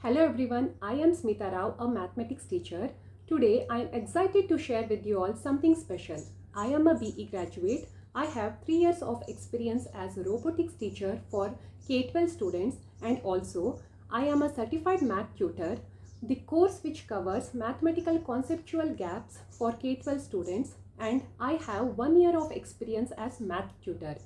Hello everyone, I am Smita Rao, a mathematics teacher. Today I am excited to share with you all something special. I am a BE graduate. I have 3 years of experience as a robotics teacher for K-12 students, and also I am a certified math tutor. The course which covers mathematical conceptual gaps for K-12 students, and I have 1 year of experience as math tutor.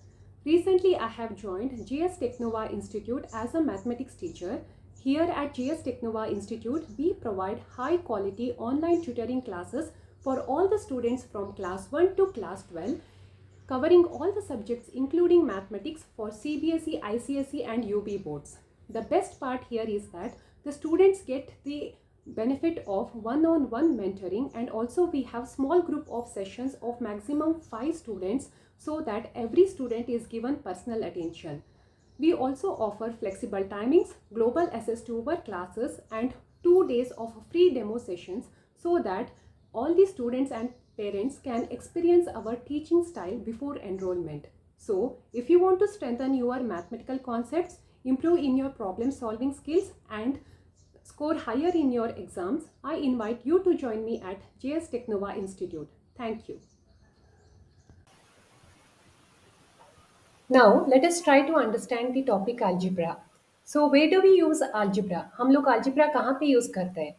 Recently, I have joined GS Technova Institute as a mathematics teacher. Here at GS Technova Institute, we provide high quality online tutoring classes for all the students from class 1 to class 12, covering all the subjects including mathematics for CBSE, ICSE and UB boards. The best part here is that the students get the benefit of one-on-one mentoring, and also we have small group of sessions of maximum 5 students so that every student is given personal attention. We also offer flexible timings, global SS2 classes and 2 days of free demo sessions so that all the students and parents can experience our teaching style before enrollment. So, if you want to strengthen your mathematical concepts, improve in your problem solving skills and score higher in your exams, I invite you to join me at JS Technova Institute. Thank you. Now, let us try to understand the topic algebra. So, where do we use algebra? हम लोग algebra कहाँ पे use करते हैं?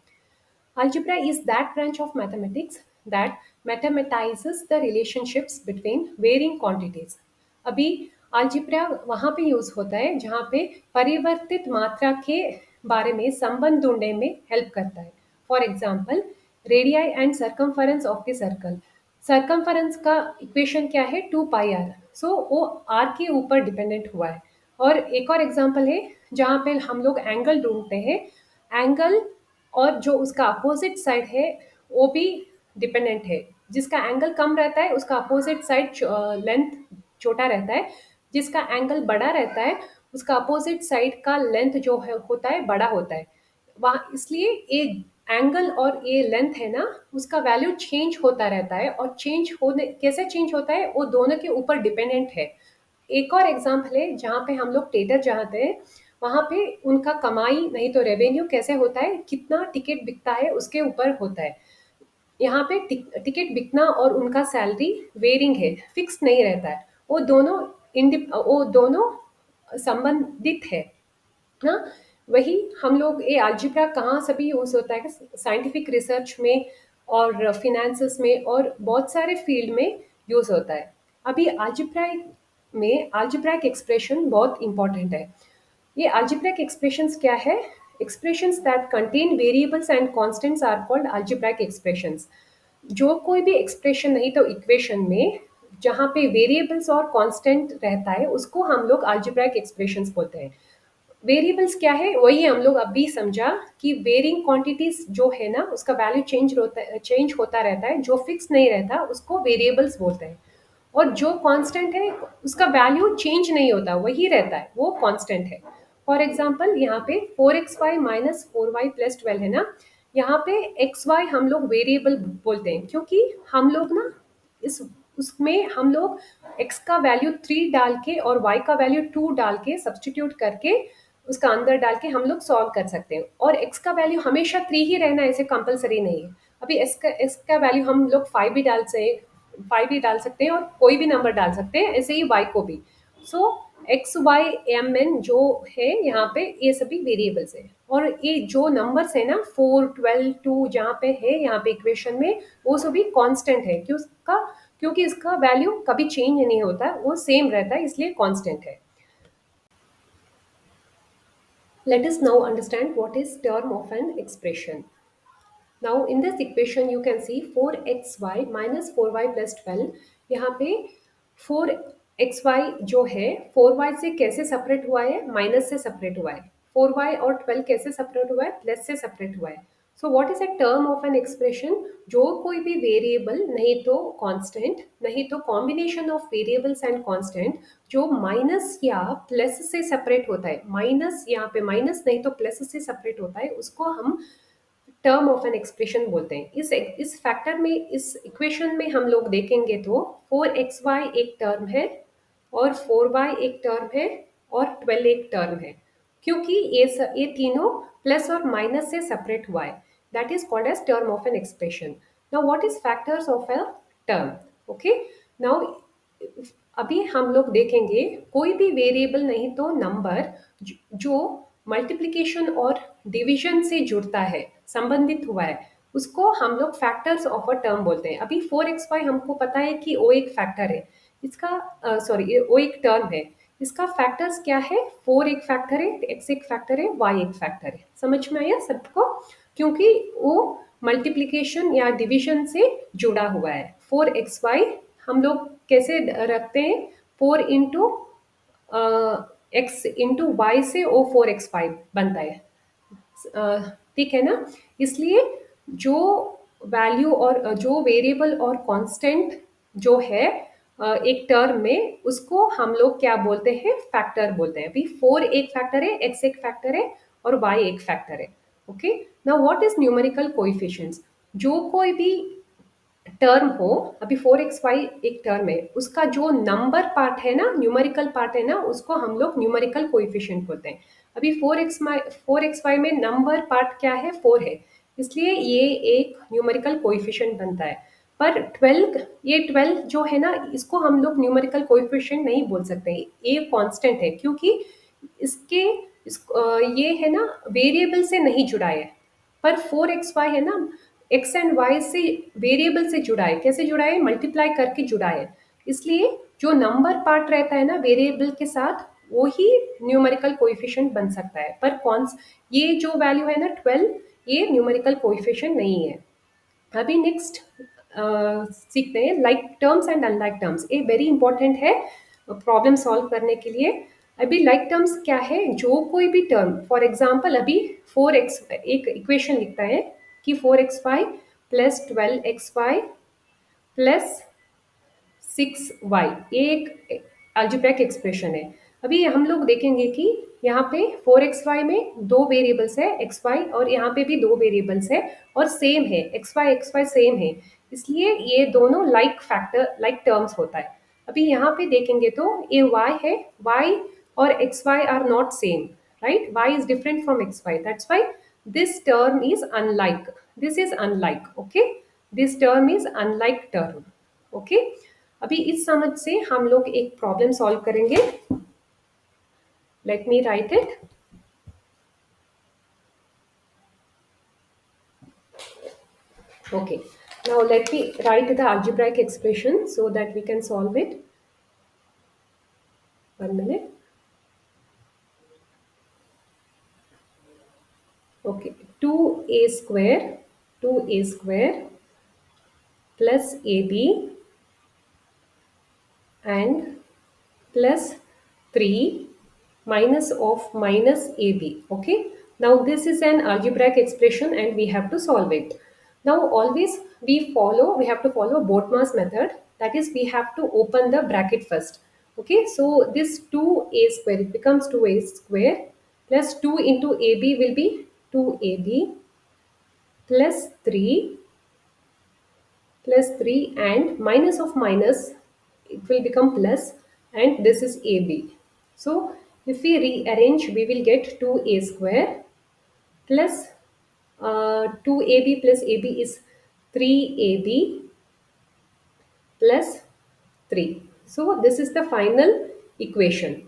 Algebra is that branch of mathematics that mathematizes the relationships between varying quantities. अभी algebra वहाँ पे use होता है जहाँ पे परिवर्तित मात्रा के बारे में संबंध ढूंढने में हेल्प करता है. For example, radii and circumference of the circle. Circumference का इक्वेशन क्या है? 2 पाई आर. सो वो आर के ऊपर डिपेंडेंट हुआ है. और एक और एग्जाम्पल है जहाँ पे हम लोग एंगल ढूंढते हैं. एंगल और जो उसका अपोजिट साइड है वो भी डिपेंडेंट है. जिसका एंगल कम रहता है उसका अपोजिट साइड लेंथ छोटा रहता है. जिसका एंगल बड़ा रहता है उसका अपोजिट साइड का लेंथ जो है होता है बड़ा होता है. वहाँ इसलिए ये एंगल और ये लेंथ है ना, उसका वैल्यू चेंज होता रहता है, और चेंज होने कैसे चेंज होता है वो दोनों के ऊपर डिपेंडेंट है. एक और एग्जाम्पल है जहाँ पे हम लोग टेटर चाहते हैं, वहाँ पे उनका कमाई नहीं तो रेवेन्यू कैसे होता है, कितना टिकट बिकता है उसके ऊपर होता है. यहाँ पे टिकट बिकना और उनका सैलरी वेरिंग है, फिक्स नहीं रहता है. वो दोनों संबंधित है ना. वही हम लोग ये अलजेब्रा कहाँ सभी यूज होता है? साइंटिफिक रिसर्च में और फिनेंसेस में और बहुत सारे फील्ड में यूज होता है. अभी अलजेब्राइक एक्सप्रेशन बहुत इंपॉर्टेंट है. ये अलजेब्रिक एक्सप्रेशंस क्या है? Expressions that contain variables and constants are called algebraic expressions. जो कोई भी एक्सप्रेशन नहीं तो इक्वेशन में जहाँ पे वेरिएबल्स और कांस्टेंट रहता है उसको हम लोग अलजेब्रिक एक्सप्रेशंस बोलते हैं. वेरिएबल्स क्या है वही हम लोग अभी समझा कि वेरिंग क्वांटिटीज जो है ना उसका वैल्यू चेंज होता रहता है. जो फिक्स नहीं रहता उसको वेरिएबल्स बोलते हैं. और जो कांस्टेंट है उसका वैल्यू चेंज नहीं होता, वही रहता है, वो कांस्टेंट है. फॉर एग्जांपल यहाँ पे 4xy माइनस 4y+12 है ना. यहाँ पे एक्स वाई हम लोग वेरिएबल बोलते हैं क्योंकि हम लोग ना इस उसमें हम लोग x का वैल्यू 3 डाल के और y का वैल्यू 2 डाल के सब्सटीट्यूट करके उसका अंदर डाल के हम लोग सॉल्व कर सकते हैं. और x का वैल्यू हमेशा 3 ही रहना ऐसे कंपलसरी नहीं है. अभी x का वैल्यू हम लोग 5 भी डाल सकते हैं और कोई भी नंबर डाल सकते हैं, ऐसे ही y को भी. सो एक्स वाई एम एन जो है यहाँ पे ये सभी वेरिएबल्स है. और ये जो नंबर्स है ना 4, 12, 2 जहाँ पे है यहाँ पे इक्वेशन में वो सभी कांस्टेंट है. क्योंकि इसका वैल्यू कभी चेंज नहीं होता, वो सेम रहता है, इसलिए कांस्टेंट है. Let us now understand what is term of an expression. Now in this equation you can see 4xy minus 4y plus 12. यहाँ पे 4xy जो है 4y से कैसे सेपरेट हुआ है? माइनस से सेपरेट हुआ है. 4y और 12 कैसे सेपरेट हुआ है? प्लस से सेपरेट हुआ है. So what is a term of an expression? जो कोई भी वेरिएबल नहीं तो कांस्टेंट नहीं तो combination of variables and constant जो माइनस या प्लस से सेपरेट होता है. माइनस यहाँ पे माइनस नहीं तो प्लस से सेपरेट होता है, उसको हम टर्म ऑफ एन एक्सप्रेशन बोलते हैं. इस फैक्टर में इस इक्वेशन में हम लोग देखेंगे तो 4xy एक टर्म है और 4y एक टर्म है और 12 एक टर्म है. क्योंकि ये तीनों प्लस और माइनस से सेपरेट हुआ है. That is called as term of an expression. Now what is factors of a term? Okay. Now अभी हम लोग देखेंगे कोई भी वेरिएबल नहीं तो नंबर जो मल्टीप्लिकेशन और डिवीजन से जुड़ता है, संबंधित हुआ है, उसको हम लोग फैक्टर्स ऑफ अ टर्म बोलते हैं. अभी 4xy हमको पता है कि वो एक फैक्टर है. इसका सॉरी वो एक टर्म है. इसका फैक्टर्स क्या है? 4 एक फैक्टर है, x एक फैक्टर है, y एक फैक्टर है. समझ में आया सबको? क्योंकि वो मल्टीप्लिकेशन या डिवीजन से जुड़ा हुआ है. 4xy हम लोग कैसे रखते हैं? 4 इंटू एक्स इंटू वाई से वो 4x5 बनता है. ठीक है ना? इसलिए जो वैल्यू और जो वेरिएबल और कांस्टेंट जो है एक टर्म में, उसको हम लोग क्या बोलते हैं? फैक्टर बोलते हैं. अभी 4 एक फैक्टर है, x एक फैक्टर है और y एक फैक्टर है. Okay. Now what is numerical coefficients? जो कोई भी टर्म हो, अभी 4xy एक टर्म है, उसका जो नंबर पार्ट है ना, न्यूमेरिकल पार्ट है ना, उसको हम लोग न्यूमेरिकल कोएफिशिएंट बोलते हैं. अभी 4xy में नंबर पार्ट क्या है? 4 है. इसलिए ये एक न्यूमेरिकल कोएफिशिएंट बनता है. पर 12, ये 12 जो है ना, इसको हम लोग न्यूमेरिकल कोएफिशिएंट नहीं बोल सकते. ये कांस्टेंट है क्योंकि इसके ये है ना, वेरिएबल से नहीं जुड़ा है. पर 4xy है ना, एक्स एंड वाई से वेरिएबल से जुड़ा है. कैसे जुड़ा है? मल्टीप्लाई करके जुड़ा है. इसलिए जो नंबर पार्ट रहता है ना वेरिएबल के साथ, वो ही न्यूमेरिकल कोएफिशिएंट बन सकता है. पर कौन ये जो वैल्यू है ना 12, ये न्यूमेरिकल कोएफिशिएंट नहीं है. अभी नेक्स्ट सीखते हैं like terms and unlike terms. ये वेरी इंपॉर्टेंट है प्रॉब्लम सॉल्व करने के लिए. अभी लाइक टर्म्स क्या है? जो कोई भी टर्म, फॉर एग्जाम्पल अभी 4x, एक इक्वेशन लिखता है कि 4xy plus 12xy plus 6y, ये एक अल्जेब्रिक एक्सप्रेशन है. अभी हम लोग देखेंगे कि यहाँ पे 4xy में दो वेरिएबल्स है xy, और यहाँ पे भी दो वेरिएबल्स है और सेम है xy सेम है. इसलिए ये दोनों लाइक फैक्टर, लाइक टर्म्स होता है. अभी यहाँ पे देखेंगे तो ये y है, y और xy are not same, right? y is different from xy. That's why this term is unlike. This is unlike. Okay, this term is unlike term. Okay. अभी इस समझ से हम लोग एक प्रॉब्लम सॉल्व करेंगे. Let me right it. Okay. Now let me right the algebraic expression so that we can solve it. 1 minute. Okay. 2a square, 2a square plus ab and plus 3 minus of minus ab. Okay. Now this is an algebraic expression and we have to solve it. Now always we have to follow Boltzmann's method. That is, we have to open the bracket first. Okay. So this 2a square, it becomes 2a square plus 2 into ab will be 2ab plus 3 and minus of minus, it will become plus, and this is AB. So if we rearrange, we will get 2a square plus 2ab plus ab is 3ab plus 3. So this is the final equation.